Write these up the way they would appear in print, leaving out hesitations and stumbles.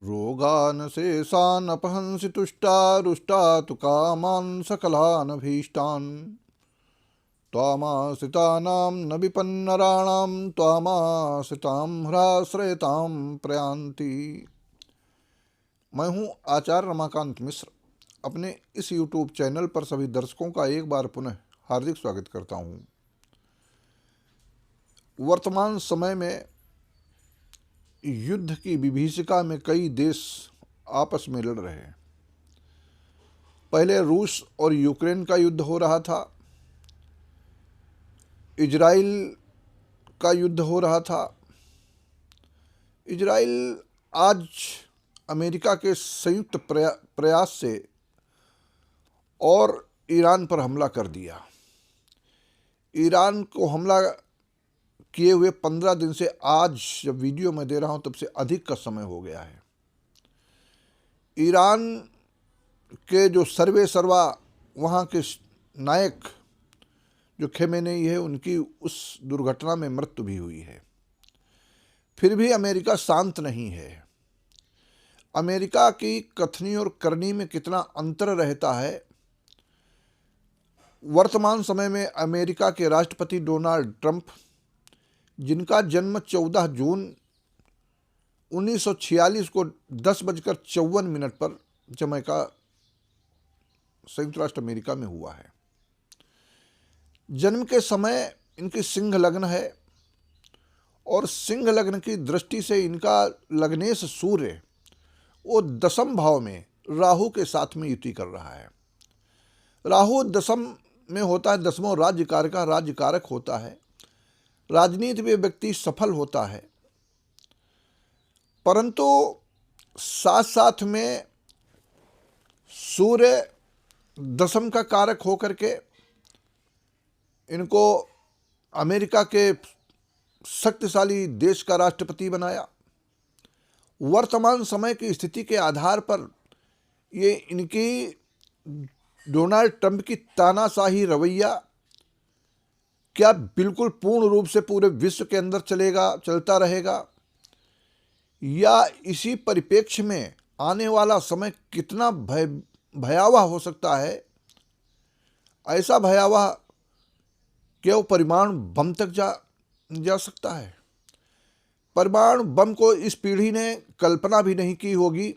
रोगान् शेषान् अपहंसि तुष्टा रुष्टा तु कामान् सकलानभीष्टान् त्वामाश्रितानां न विपन्नराणां त्वामाश्रितां ह्राश्रयतां प्रयान्ति। मैं हूँ आचार्य रमाकांत मिश्र। अपने इस YouTube चैनल पर सभी दर्शकों का एक बार पुनः हार्दिक स्वागत करता हूँ। वर्तमान समय में युद्ध की विभीषिका में कई देश आपस में लड़ रहे हैं। पहले रूस और यूक्रेन का युद्ध हो रहा था, इजराइल का युद्ध हो रहा था। इजराइल आज अमेरिका के संयुक्त प्रयास से और ईरान पर हमला कर दिया। ईरान को हमला किए हुए 15 दिन से आज जब वीडियो में दे रहा हूं तब से अधिक का समय हो गया है। ईरान के जो सर्वे सर्वा वहाँ के नायक जो खेमेनेई है, उनकी उस दुर्घटना में मृत्यु भी हुई है। फिर भी अमेरिका शांत नहीं है। अमेरिका की कथनी और करनी में कितना अंतर रहता है। वर्तमान समय में अमेरिका के राष्ट्रपति डोनाल्ड ट्रंप, जिनका जन्म 14 जून 1946 को 10:54 पर जमैका संयुक्त राष्ट्र अमेरिका में हुआ है। जन्म के समय इनकी सिंह लग्न है और सिंह लग्न की दृष्टि से इनका लग्नेश सूर्य वो दशम भाव में राहु के साथ में युति कर रहा है। राहु दशम में होता है, दसमों राज्यकारक होता है। राजनीति में व्यक्ति सफल होता है, परंतु साथ साथ में सूर्य दशम का कारक होकर के इनको अमेरिका के शक्तिशाली देश का राष्ट्रपति बनाया। वर्तमान समय की स्थिति के आधार पर ये इनकी डोनाल्ड ट्रंप की तानाशाही रवैया क्या बिल्कुल पूर्ण रूप से पूरे विश्व के अंदर चलता रहेगा, या इसी परिप्रेक्ष्य में आने वाला समय कितना भयावह हो सकता है। ऐसा भयावह कि वो परमाणु बम तक जा सकता है। परमाणु बम को इस पीढ़ी ने कल्पना भी नहीं की होगी।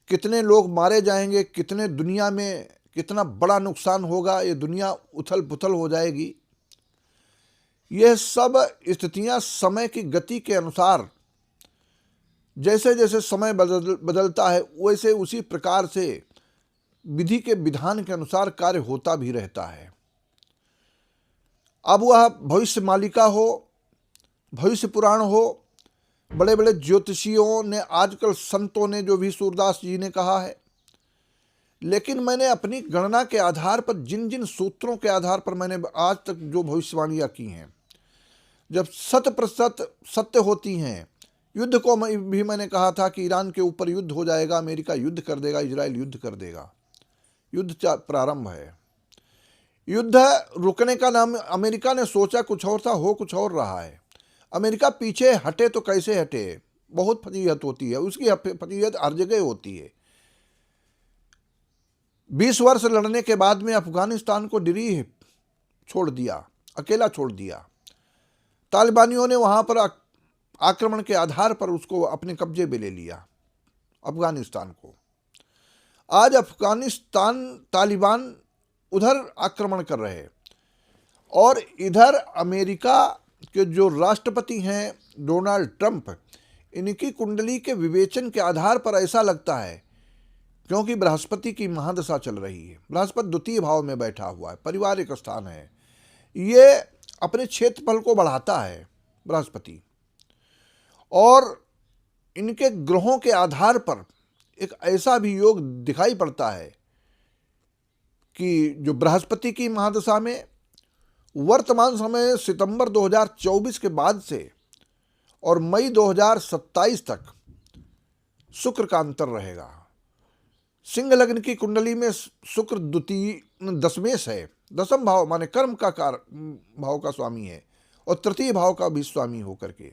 कितने लोग मारे जाएंगे, कितने दुनिया में कितना बड़ा नुकसान होगा, ये दुनिया उथल पुथल हो जाएगी। यह सब स्थितियां समय की गति के अनुसार, जैसे जैसे समय बदलता है वैसे उसी प्रकार से विधि के विधान के अनुसार कार्य होता भी रहता है। अब वह भविष्य मालिका हो, भविष्य पुराण हो, बड़े बड़े ज्योतिषियों ने, आजकल संतों ने, जो भी सूरदास जी ने कहा है, लेकिन मैंने अपनी गणना के आधार पर, जिन जिन सूत्रों के आधार पर मैंने आज तक जो भविष्यवाणियां की हैं, जब 100% सत्य होती हैं। युद्ध को भी मैंने कहा था कि ईरान के ऊपर युद्ध हो जाएगा, अमेरिका युद्ध कर देगा, इजराइल युद्ध कर देगा। युद्ध प्रारंभ है। युद्ध रुकने का नाम अमेरिका ने सोचा कुछ और था, हो कुछ और रहा है। अमेरिका पीछे हटे तो कैसे हटे, बहुत फजीहत होती है उसकी, फजीहत हर जगह होती है। 20 वर्ष लड़ने के बाद में अफगानिस्तान को निरीह छोड़ दिया, अकेला छोड़ दिया। तालिबानियों ने वहां पर आक्रमण के आधार पर उसको अपने कब्जे में ले लिया, अफगानिस्तान को। आज अफगानिस्तान तालिबान उधर आक्रमण कर रहे हैं और इधर अमेरिका के जो राष्ट्रपति हैं डोनाल्ड ट्रंप, इनकी कुंडली के विवेचन के आधार पर ऐसा लगता है, क्योंकि बृहस्पति की महादशा चल रही है, बृहस्पति द्वितीय भाव में बैठा हुआ है, पारिवारिक स्थान है, ये अपने क्षेत्रफल को बढ़ाता है बृहस्पति। और इनके ग्रहों के आधार पर एक ऐसा भी योग दिखाई पड़ता है कि जो बृहस्पति की महादशा में वर्तमान समय सितंबर 2024 के बाद से और मई 2027 तक शुक्र का अंतर रहेगा। सिंह लग्न की कुंडली में शुक्र दशमेश है, दशम भाव माने कर्म का भाव का स्वामी है और तृतीय भाव का भी स्वामी होकर के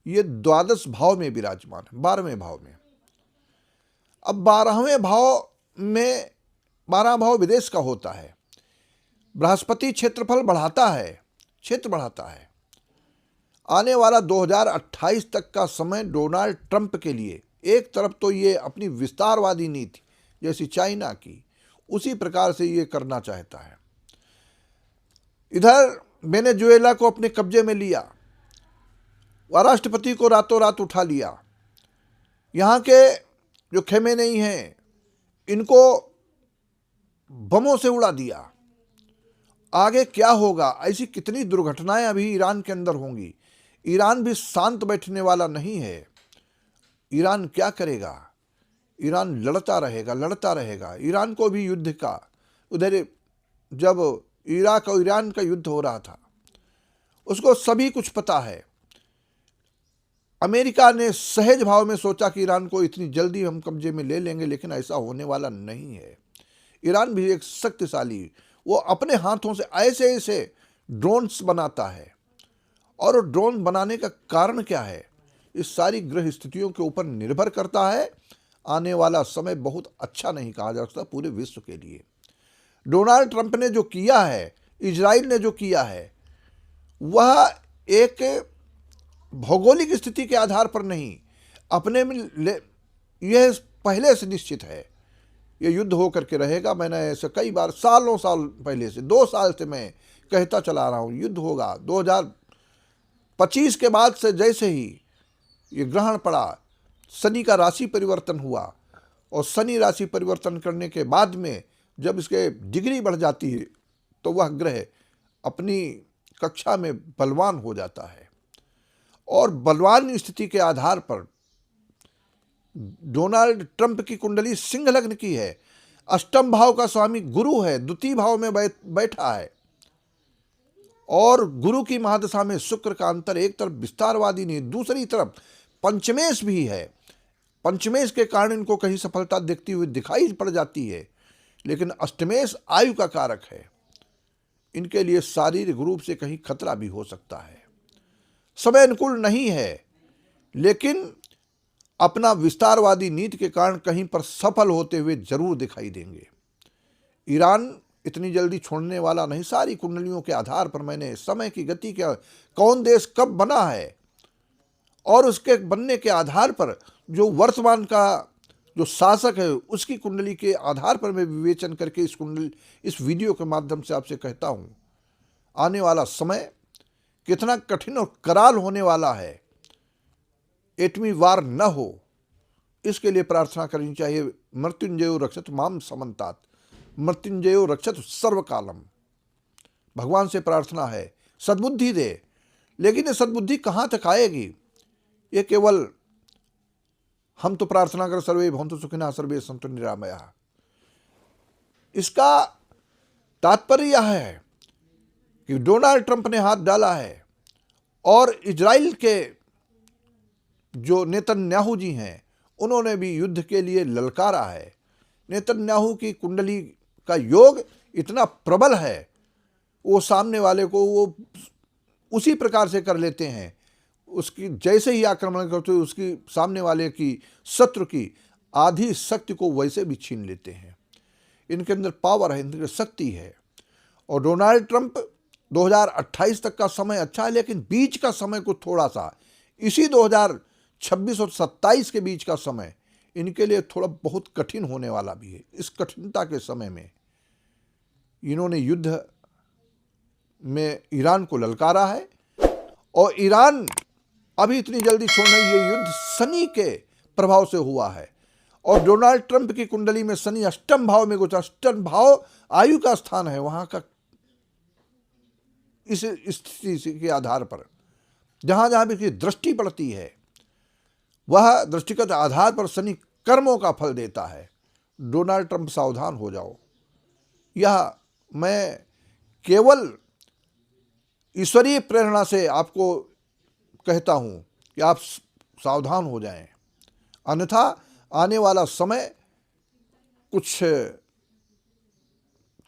ये द्वादश भाव में विराजमान है, 12वें भाव में। अब 12वें भाव में, 12 भाव विदेश का होता है। बृहस्पति क्षेत्रफल बढ़ाता है, क्षेत्र बढ़ाता है। आने वाला 2028 तक का समय डोनाल्ड ट्रंप के लिए, एक तरफ तो ये अपनी विस्तारवादी नीति जैसी चाइना की, उसी प्रकार से ये करना चाहता है। इधर वेनेजुएला को अपने कब्जे में लिया, वह राष्ट्रपति को रातों रात उठा लिया। यहाँ के जो खेमेनेई हैं, इनको बमों से उड़ा दिया। आगे क्या होगा, ऐसी कितनी दुर्घटनाएं अभी ईरान के अंदर होंगी। ईरान भी शांत बैठने वाला नहीं है। ईरान क्या करेगा? ईरान लड़ता रहेगा, लड़ता रहेगा। ईरान को भी युद्ध का, उधर जब इराक और ईरान का युद्ध हो रहा था, उसको सभी कुछ पता है। अमेरिका ने सहज भाव में सोचा कि ईरान को इतनी जल्दी हम कब्जे में ले लेंगे, लेकिन ऐसा होने वाला नहीं है। ईरान भी एक शक्तिशाली, वो अपने हाथों से ऐसे ऐसे ड्रोन्स बनाता है। और ड्रोन बनाने का कारण क्या है? इस सारी ग्रह स्थितियों के ऊपर निर्भर करता है। आने वाला समय बहुत अच्छा नहीं कहा जा सकता पूरे विश्व के लिए। डोनाल्ड ट्रंप ने जो किया है, इजराइल ने जो किया है, वह एक भौगोलिक स्थिति के आधार पर नहीं, अपने में यह पहले से निश्चित है, ये युद्ध होकर के रहेगा। मैंने ऐसे कई बार, सालों साल पहले से, 2 साल से मैं कहता चला रहा हूँ, युद्ध होगा। 2025 के बाद से जैसे ही ये ग्रहण पड़ा, शनि का राशि परिवर्तन हुआ, और शनि राशि परिवर्तन करने के बाद में जब इसके डिग्री बढ़ जाती है, तो वह ग्रह अपनी कक्षा में बलवान हो जाता है। और बलवान स्थिति के आधार पर डोनाल्ड ट्रंप की कुंडली सिंह लग्न की है। अष्टम भाव का स्वामी गुरु है, द्वितीय भाव में बैठा है। और गुरु की महादशा में शुक्र का अंतर, एक तरफ विस्तारवादी नहीं, दूसरी तरफ पंचमेश भी है। पंचमेश के कारण इनको कहीं सफलता देखती हुई दिखाई पड़ जाती है, लेकिन अष्टमेश आयु का कारक है। इनके लिए शारीरिक रूप से कहीं खतरा भी हो सकता है। समय अनुकूल नहीं है, लेकिन अपना विस्तारवादी नीति के कारण कहीं पर सफल होते हुए जरूर दिखाई देंगे। ईरान इतनी जल्दी छोड़ने वाला नहीं। सारी कुंडलियों के आधार पर मैंने समय की गति के, कौन देश कब बना है, और उसके बनने के आधार पर जो वर्तमान का जो शासक है, उसकी कुंडली के आधार पर मैं विवेचन करके इस वीडियो के माध्यम से आपसे कहता हूँ, आने वाला समय कितना कठिन और कराल होने वाला है। एटमी वार न हो, इसके लिए प्रार्थना करनी चाहिए। मृत्युंजयो रक्षत माम समन्तात, मृत्युंजयो रक्षत सर्वकालम। भगवान से प्रार्थना है सद्बुद्धि दे, लेकिन ये सद्बुद्धि कहाँ तक आएगी? ये केवल हम तो प्रार्थना कर सर्वे भवन्तु सुखिनः सर्वे सन्तु निरामयाः। इसका तात्पर्य यह है कि डोनाल्ड ट्रंप ने हाथ डाला है, और इजराइल के जो नेतन्याहू जी हैं, उन्होंने भी युद्ध के लिए ललकारा है। नेतन्याहू की कुंडली का योग इतना प्रबल है, वो सामने वाले को वो उसी प्रकार से कर लेते हैं। उसकी जैसे ही आक्रमण करते हुए उसकी सामने वाले की, शत्रु की आधी शक्ति को वैसे भी छीन लेते हैं। इनके अंदर पावर है, इनके शक्ति है। और डोनाल्ड ट्रंप 2028 तक का समय अच्छा है, लेकिन बीच का समय को थोड़ा सा, इसी 2026 और 27 के बीच का समय इनके लिए थोड़ा बहुत कठिन होने वाला भी है। इस कठिनता के समय में इन्होंने युद्ध में ईरान को ललकारा है, और ईरान अभी इतनी जल्दी छोड़ना, ये युद्ध शनि के प्रभाव से हुआ है। और डोनाल्ड ट्रंप की कुंडली में शनि अष्टम भाव में गोचर, अष्टम भाव आयु का स्थान है। वहां का इस स्थिति के आधार पर जहां जहां भी इसकी दृष्टि पड़ती है, वह दृष्टिगत आधार पर शनि कर्मों का फल देता है। डोनाल्ड ट्रंप सावधान हो जाओ। यह मैं केवल ईश्वरीय प्रेरणा से आपको कहता हूं कि आप सावधान हो जाएं, अन्यथा आने वाला समय कुछ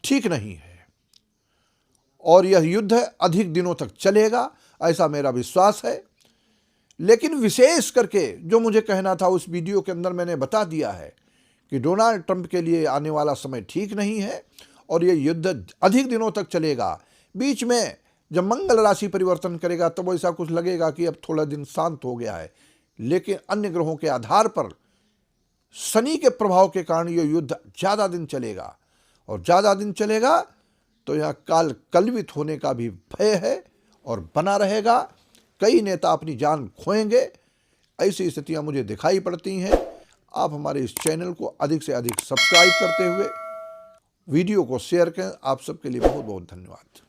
ठीक नहीं है, और यह युद्ध अधिक दिनों तक चलेगा, ऐसा मेरा विश्वास है। लेकिन विशेष करके जो मुझे कहना था उस वीडियो के अंदर मैंने बता दिया है कि डोनाल्ड ट्रंप के लिए आने वाला समय ठीक नहीं है और ये युद्ध अधिक दिनों तक चलेगा। बीच में जब मंगल राशि परिवर्तन करेगा तब तो ऐसा कुछ लगेगा कि अब थोड़ा दिन शांत हो गया है, लेकिन अन्य ग्रहों के आधार पर शनि के प्रभाव के कारण ये युद्ध ज़्यादा दिन चलेगा और ज़्यादा दिन चलेगा तो यहाँ काल कलवित होने का भी भय है और बना रहेगा। कई नेता अपनी जान खोएंगे, ऐसी स्थितियाँ मुझे दिखाई पड़ती हैं। आप हमारे इस चैनल को अधिक से अधिक सब्सक्राइब करते हुए वीडियो को शेयर करें। आप सबके लिए बहुत बहुत धन्यवाद।